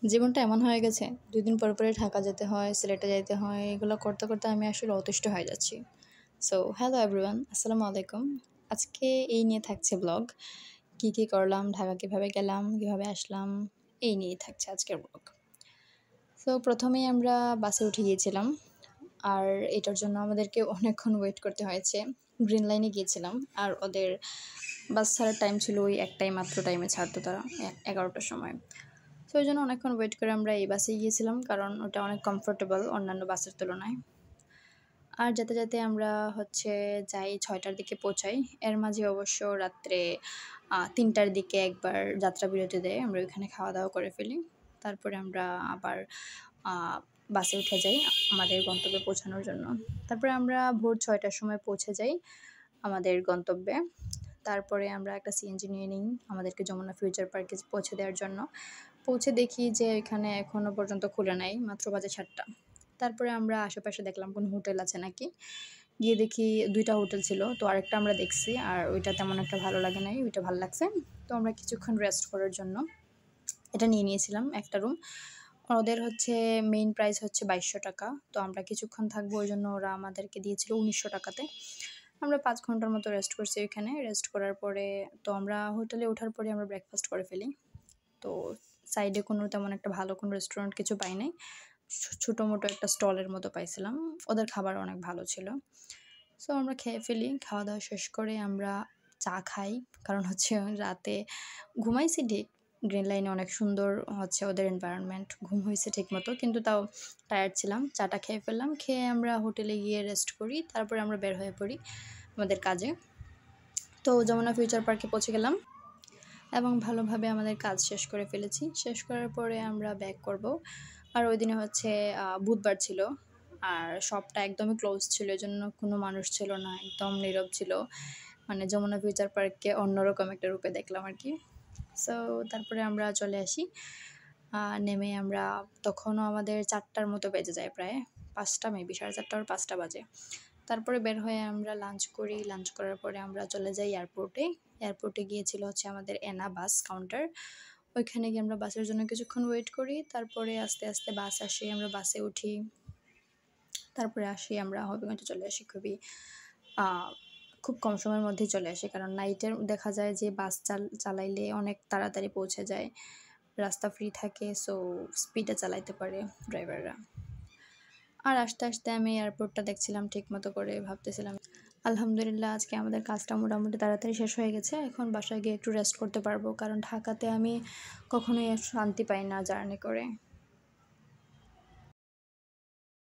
জীবনটা এমন হয়ে গেছে ২ দিন পরে ঢাকা যেতে হয়, সিলেটে যাইতে হয়। এগুলো করতে, করতে আমি আসলে অতিষ্ঠ হয়ে যাচ্ছি। সো হ্যালো এভরিওয়ান, আসসালামু আলাইকুম। আজকে এই নিয়ে থাকছে ব্লগ। কী করলাম, ঢাকা কীভাবে গেলাম, কীভাবে আসলাম, এই নিয়েই থাকছে আজকের ব্লগ। সো ১ম এই আমরা বাসে উঠে গিয়েছিলাম। আর এটার জন্য আমাদেরকে অনেকক্ষণ ওয়েট করতে হয়েছে। গ্রিন লাইনে গিয়েছিলাম। আর ওদের বাস ছাড়ার টাইম ছিল ওই একটাই মাত্র টাইমে ছাড়তো তারা ১১টার সময়। তো ওই জন্য অনেকক্ষণ ওয়েট করে আমরা এই বাসেই গিয়েছিলাম, কারণ ওটা অনেক কমফোর্টেবল অন্যান্য বাসের তুলনায়। আর যেতে, যেতে আমরা যাই ৬টার দিকে পৌঁছাই। এর মাঝে অবশ্য রাত্রে ৩টার দিকে একবার যাত্রা বিরতি দেয়। আমরা ওইখানে খাওয়া-দাওয়া করে ফেলি। তারপরে আমরা আবার আ বাসে উঠে যাই আমাদের গন্তব্যে পৌঁছানোর জন্য। তারপরে আমরা ভোর ৬টার সময় পৌঁছে যাই আমাদের গন্তব্যে। তারপরে আমরা একটা সিএনজি নিয়ে নিই আমাদেরকে যমুনা ফিউচার পার্কে পৌঁছে দেওয়ার জন্য। পৌঁছে দেখি যে এখানে এখনও পর্যন্ত খুলে নাই, মাত্র বাজে ৭টা। তারপরে আমরা আশেপাশে দেখলাম কোনো হোটেল আছে নাকি। গিয়ে দেখি ২টা হোটেল ছিল। তো আরেকটা আমরা দেখছি, আর ওইটা তেমন একটা ভালো লাগে নাই, ওইটা ভাল লাগছে। তো আমরা কিছুক্ষণ রেস্ট করার জন্য এটা নিয়ে নিয়েছিলাম একটা রুম। ওদের মেইন প্রাইস হচ্ছে ৳২২০০। তো আমরা কিছুক্ষণ থাকবো, ওইজন্য ওরা আমাদেরকে দিয়েছিল ৳১৯০০ তে। আমরা ৫ ঘন্টার মতো রেস্ট করছি ওইখানে। রেস্ট করার পরে তো আমরা হোটেলে ওঠার পরে আমরা ব্রেকফাস্ট করে ফেলি। তো সাইডে কোনো তেমন একটা ভালো কোনো রেস্টুরেন্ট কিছু পাই নাই। ছোটো-মোটো একটা স্টলের মতো পাইছিলাম। ওদের খাবার অনেক ভালো ছিল। সো আমরা খেয়ে ফেলি। খাওয়া-দাওয়া শেষ করে আমরা চা খাই। কারণ রাতে ঘুমাইছি ঠিক। গ্রিন লাইনে অনেক সুন্দর ওদের এনভায়রনমেন্ট। ঘুম হইছে ঠিকমতো। কিন্তু তাও টায়ার্ড ছিলাম। চাটা খেয়ে ফেললাম। খেয়ে আমরা হোটেলে গিয়ে রেস্ট করি। তারপরে আমরা বের হয়ে পড়ি আমাদের কাজে। তো যমুনা ফিউচার পার্কে পৌঁছে গেলাম এবং ভালোভাবে আমাদের কাজ শেষ করে ফেলেছি। শেষ করার পরে আমরা ব্যাক করব। আর ওইদিনে বুধবার ছিল। আর শপটা একদমই ক্লোজ ছিল। এজন্য কোনো মানুষ ছিল না। একদম নীরব ছিল। মানে যমুনা ফিউচার পার্ককে অন্যরকম একটা রূপে দেখলাম আরকি। সো তারপরে আমরা চলে আসি। নেমে আমরা তখনও আমাদের ৪টার মতো বেজে যায় প্রায়। ৫টা মেবি ৪:৩০ or ৫টা বাজে। তারপরে বের হয়ে আমরা লাঞ্চ করি। লাঞ্চ করার পরে আমরা চলে যাই এয়ারপোর্টে। এয়ারপোর্টে গিয়েছিল আমাদের এনা বাস কাউন্টার। ওইখানে গিয়ে আমরা বাসের জন্য কিছুক্ষণ ওয়েট করি। তারপরে আস্তে, আস্তে বাস আসে। আমরা বাসে উঠি। তারপরে আমরা হবিগঞ্জে চলে আসি আ খুব কম সময়ের মধ্যেই চলে আসি। কারণ নাইটের দেখা যায় যে বাস চালাইলে অনেক তাড়াতাড়ি পৌঁছে যায়। রাস্তা ফ্রি থাকে, সো স্পিডে চালাইতে পারে ড্রাইভাররা। আর আস্তে, আস্তে আমি এয়ারপোর্টটা দেখছিলাম ঠিকমতো করে, ভাবতেছিলাম আলহামদুলিল্লাহ আজকে আমাদের কাজটা মোটামুটি তাড়াতাড়ি শেষ হয়ে গেছে। এখন বাসায় গিয়ে একটু রেস্ট করতে পারবো। কারণ ঢাকাতে আমি কখনোই শান্তি পাই না জার্নি করে।